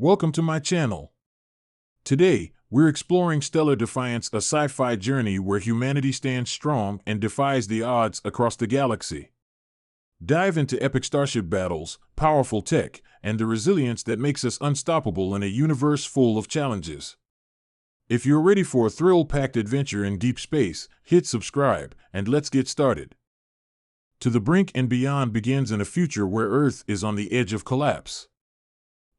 Welcome to my channel. Today, we're exploring Stellar Defiance, a sci-fi journey where humanity stands strong and defies the odds across the galaxy. Dive into epic starship battles, powerful tech, and the resilience that makes us unstoppable in a universe full of challenges. If you're ready for a thrill-packed adventure in deep space, hit subscribe, and let's get started. To the Brink and Beyond begins in a future where Earth is on the edge of collapse.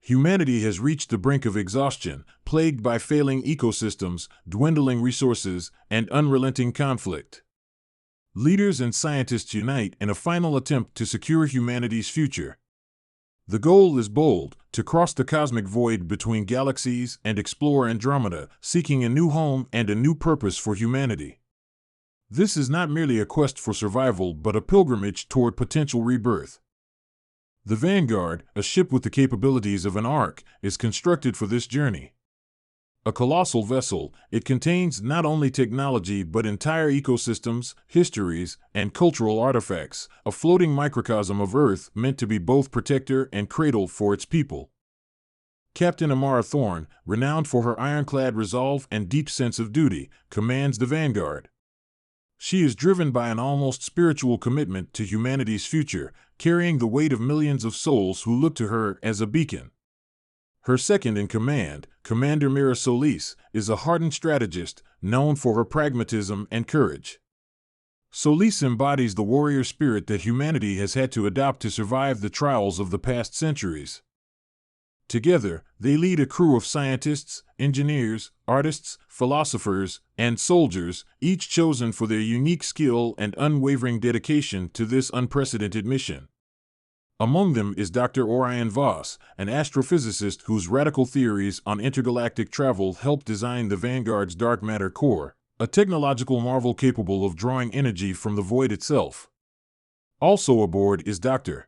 Humanity has reached the brink of exhaustion, plagued by failing ecosystems, dwindling resources, and unrelenting conflict. Leaders and scientists unite in a final attempt to secure humanity's future. The goal is bold: to cross the cosmic void between galaxies and explore Andromeda, seeking a new home and a new purpose for humanity. This is not merely a quest for survival, but a pilgrimage toward potential rebirth. The Vanguard, a ship with the capabilities of an Ark, is constructed for this journey. A colossal vessel, it contains not only technology but entire ecosystems, histories, and cultural artifacts, a floating microcosm of Earth meant to be both protector and cradle for its people. Captain Amara Thorne, renowned for her ironclad resolve and deep sense of duty, commands the Vanguard. She is driven by an almost spiritual commitment to humanity's future, carrying the weight of millions of souls who look to her as a beacon. Her second-in-command, Commander Mira Solis, is a hardened strategist, known for her pragmatism and courage. Solis embodies the warrior spirit that humanity has had to adopt to survive the trials of the past centuries. Together, they lead a crew of scientists, engineers, artists, philosophers, and soldiers, each chosen for their unique skill and unwavering dedication to this unprecedented mission. Among them is Dr. Orion Voss, an astrophysicist whose radical theories on intergalactic travel helped design the Vanguard's dark matter core, a technological marvel capable of drawing energy from the void itself. Also aboard is Dr.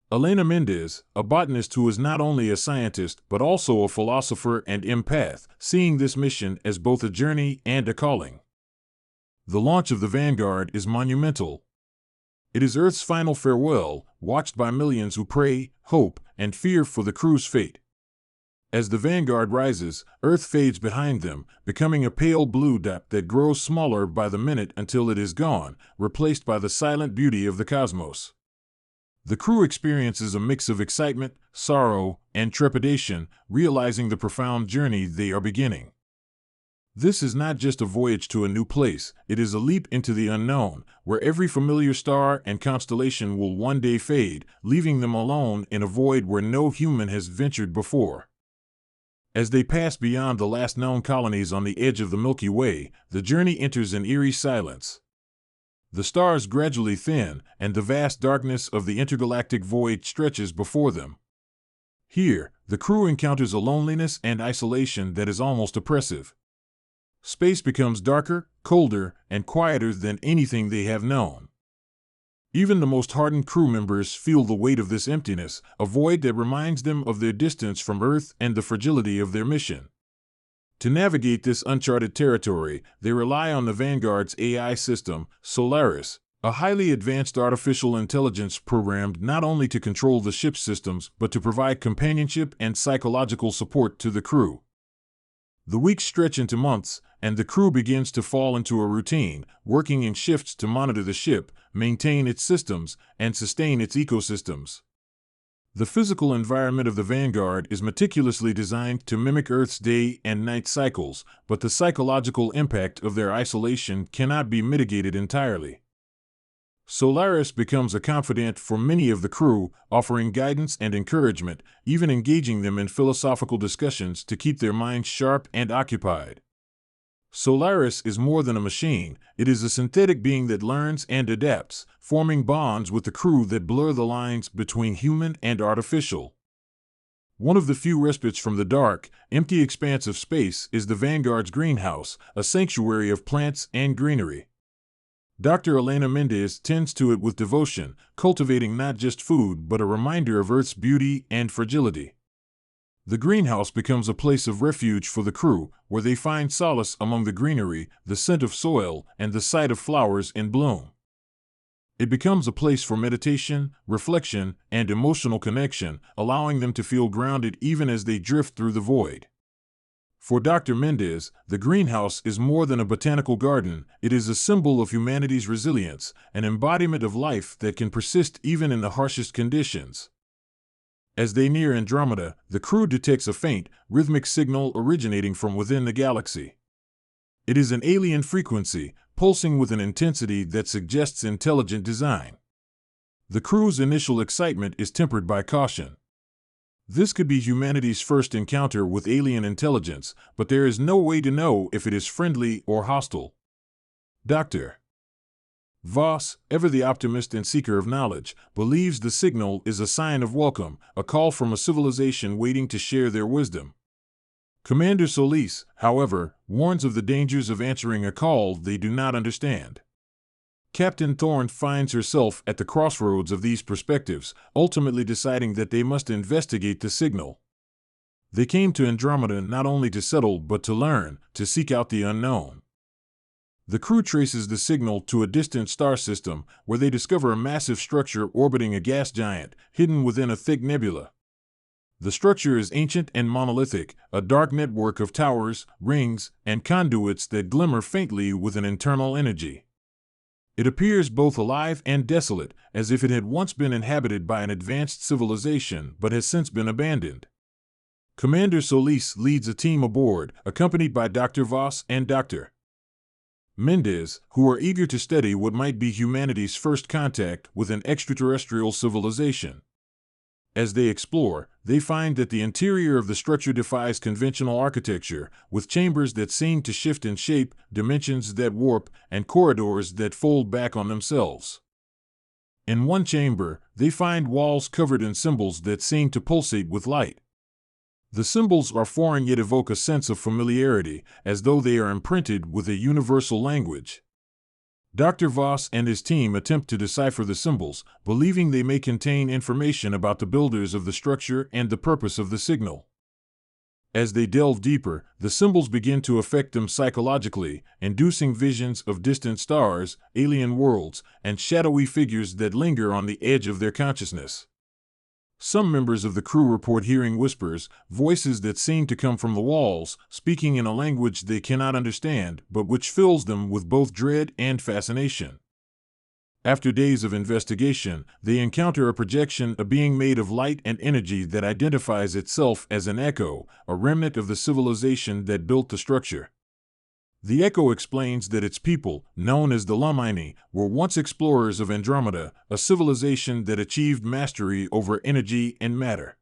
Elena Mendez, a botanist who is not only a scientist but also a philosopher and empath, seeing this mission as both a journey and a calling. The launch of the Vanguard is monumental. It is Earth's final farewell, watched by millions who pray, hope, and fear for the crew's fate. As the Vanguard rises, Earth fades behind them, becoming a pale blue dot that grows smaller by the minute until it is gone, replaced by the silent beauty of the cosmos. The crew experiences a mix of excitement, sorrow, and trepidation, realizing the profound journey they are beginning. This is not just a voyage to a new place, it is a leap into the unknown, where every familiar star and constellation will one day fade, leaving them alone in a void where no human has ventured before. As they pass beyond the last known colonies on the edge of the Milky Way, the journey enters an eerie silence. The stars gradually thin, and the vast darkness of the intergalactic void stretches before them. Here, the crew encounters a loneliness and isolation that is almost oppressive. Space becomes darker, colder, and quieter than anything they have known. Even the most hardened crew members feel the weight of this emptiness, a void that reminds them of their distance from Earth and the fragility of their mission. To navigate this uncharted territory, they rely on the Vanguard's AI system, Solaris, a highly advanced artificial intelligence programmed not only to control the ship's systems but to provide companionship and psychological support to the crew. The weeks stretch into months, and the crew begins to fall into a routine, working in shifts to monitor the ship, maintain its systems, and sustain its ecosystems. The physical environment of the Vanguard is meticulously designed to mimic Earth's day and night cycles, but the psychological impact of their isolation cannot be mitigated entirely. Solaris becomes a confidant for many of the crew, offering guidance and encouragement, even engaging them in philosophical discussions to keep their minds sharp and occupied. Solaris is more than a machine, it is a synthetic being that learns and adapts, forming bonds with the crew that blur the lines between human and artificial. One of the few respites from the dark, empty expanse of space is the Vanguard's greenhouse, a sanctuary of plants and greenery. Dr. Elena Mendez tends to it with devotion, cultivating not just food but a reminder of Earth's beauty and fragility. The greenhouse becomes a place of refuge for the crew, where they find solace among the greenery, the scent of soil, and the sight of flowers in bloom. It becomes a place for meditation, reflection, and emotional connection, allowing them to feel grounded even as they drift through the void. For Dr. Mendez, the greenhouse is more than a botanical garden. It is a symbol of humanity's resilience, an embodiment of life that can persist even in the harshest conditions. As they near Andromeda, the crew detects a faint, rhythmic signal originating from within the galaxy. It is an alien frequency, pulsing with an intensity that suggests intelligent design. The crew's initial excitement is tempered by caution. This could be humanity's first encounter with alien intelligence, but there is no way to know if it is friendly or hostile. Dr. Voss, ever the optimist and seeker of knowledge, believes the signal is a sign of welcome, a call from a civilization waiting to share their wisdom. Commander Solis, however, warns of the dangers of answering a call they do not understand. Captain Thorne finds herself at the crossroads of these perspectives, ultimately deciding that they must investigate the signal. They came to Andromeda not only to settle but to learn, to seek out the unknown. The crew traces the signal to a distant star system, where they discover a massive structure orbiting a gas giant, hidden within a thick nebula. The structure is ancient and monolithic, a dark network of towers, rings, and conduits that glimmer faintly with an internal energy. It appears both alive and desolate, as if it had once been inhabited by an advanced civilization but has since been abandoned. Commander Solis leads a team aboard, accompanied by Dr. Voss and Dr. Mendez, who are eager to study what might be humanity's first contact with an extraterrestrial civilization. As they explore, they find that the interior of the structure defies conventional architecture, with chambers that seem to shift in shape, dimensions that warp, and corridors that fold back on themselves. In one chamber, they find walls covered in symbols that seem to pulsate with light. The symbols are foreign yet evoke a sense of familiarity, as though they are imprinted with a universal language. Dr. Voss and his team attempt to decipher the symbols, believing they may contain information about the builders of the structure and the purpose of the signal. As they delve deeper, the symbols begin to affect them psychologically, inducing visions of distant stars, alien worlds, and shadowy figures that linger on the edge of their consciousness. Some members of the crew report hearing whispers, voices that seem to come from the walls, speaking in a language they cannot understand, but which fills them with both dread and fascination. After days of investigation, they encounter a projection, a being made of light and energy that identifies itself as an echo, a remnant of the civilization that built the structure. The echo explains that its people, known as the Lumini, were once explorers of Andromeda, a civilization that achieved mastery over energy and matter.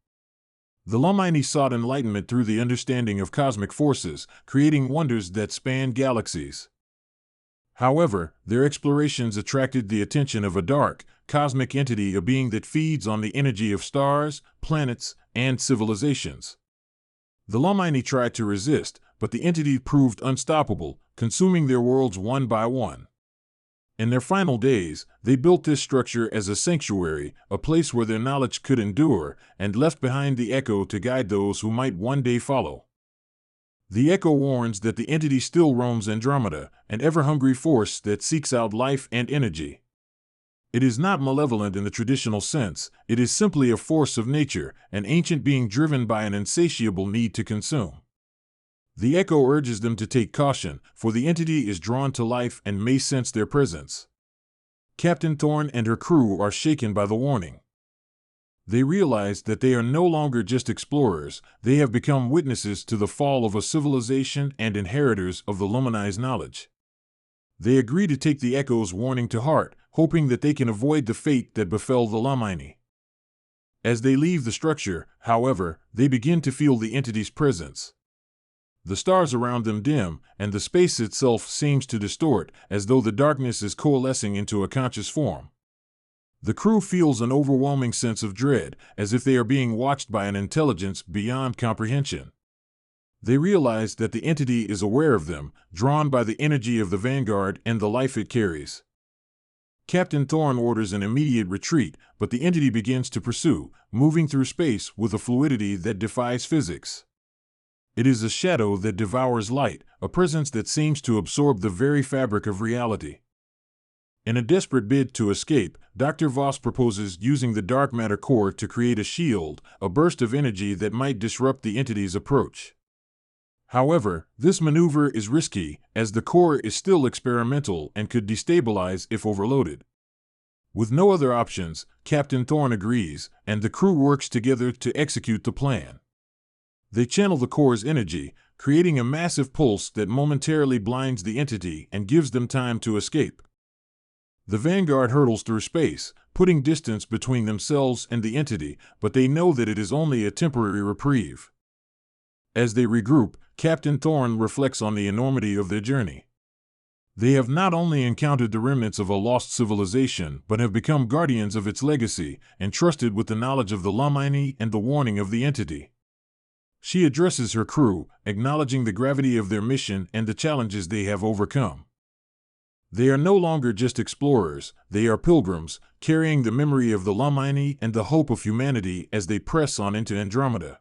The Lumini sought enlightenment through the understanding of cosmic forces, creating wonders that span galaxies. However, their explorations attracted the attention of a dark, cosmic entity, a being that feeds on the energy of stars, planets, and civilizations. The Lumini tried to resist, but the entity proved unstoppable, consuming their worlds one by one. In their final days, they built this structure as a sanctuary, a place where their knowledge could endure, and left behind the echo to guide those who might one day follow. The echo warns that the entity still roams Andromeda, an ever-hungry force that seeks out life and energy. It is not malevolent in the traditional sense, it is simply a force of nature, an ancient being driven by an insatiable need to consume. The echo urges them to take caution, for the entity is drawn to life and may sense their presence. Captain Thorne and her crew are shaken by the warning. They realize that they are no longer just explorers, they have become witnesses to the fall of a civilization and inheritors of the Lumini's knowledge. They agree to take the echo's warning to heart, hoping that they can avoid the fate that befell the Lumini. As they leave the structure, however, they begin to feel the entity's presence. The stars around them dim, and the space itself seems to distort, as though the darkness is coalescing into a conscious form. The crew feels an overwhelming sense of dread, as if they are being watched by an intelligence beyond comprehension. They realize that the entity is aware of them, drawn by the energy of the Vanguard and the life it carries. Captain Thorne orders an immediate retreat, but the entity begins to pursue, moving through space with a fluidity that defies physics. It is a shadow that devours light, a presence that seems to absorb the very fabric of reality. In a desperate bid to escape, Dr. Voss proposes using the dark matter core to create a shield, a burst of energy that might disrupt the entity's approach. However, this maneuver is risky, as the core is still experimental and could destabilize if overloaded. With no other options, Captain Thorne agrees, and the crew works together to execute the plan. They channel the core's energy, creating a massive pulse that momentarily blinds the entity and gives them time to escape. The Vanguard hurtles through space, putting distance between themselves and the entity, but they know that it is only a temporary reprieve. As they regroup, Captain Thorne reflects on the enormity of their journey. They have not only encountered the remnants of a lost civilization, but have become guardians of its legacy, entrusted with the knowledge of the Lamini and the warning of the entity. She addresses her crew, acknowledging the gravity of their mission and the challenges they have overcome. They are no longer just explorers, they are pilgrims, carrying the memory of the Lamini and the hope of humanity as they press on into Andromeda.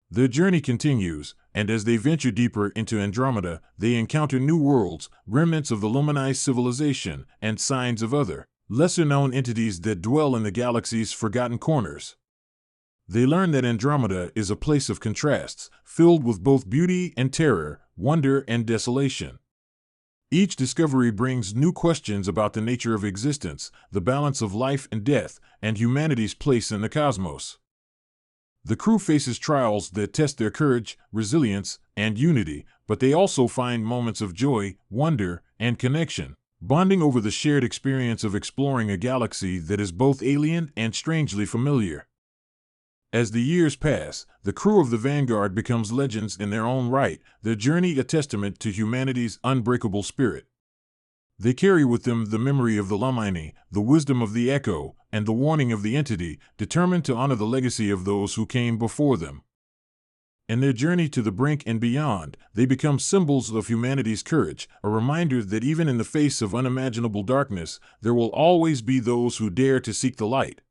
Their journey continues, and as they venture deeper into Andromeda, they encounter new worlds, remnants of the Luminized civilization, and signs of other, lesser-known entities that dwell in the galaxy's forgotten corners. They learn that Andromeda is a place of contrasts, filled with both beauty and terror, wonder and desolation. Each discovery brings new questions about the nature of existence, the balance of life and death, and humanity's place in the cosmos. The crew faces trials that test their courage, resilience, and unity, but they also find moments of joy, wonder, and connection, bonding over the shared experience of exploring a galaxy that is both alien and strangely familiar. As the years pass, the crew of the Vanguard becomes legends in their own right, their journey a testament to humanity's unbreakable spirit. They carry with them the memory of the Lamini, the wisdom of the Echo, and the warning of the entity, determined to honor the legacy of those who came before them. In their journey to the Brink and Beyond, they become symbols of humanity's courage, a reminder that even in the face of unimaginable darkness, there will always be those who dare to seek the light.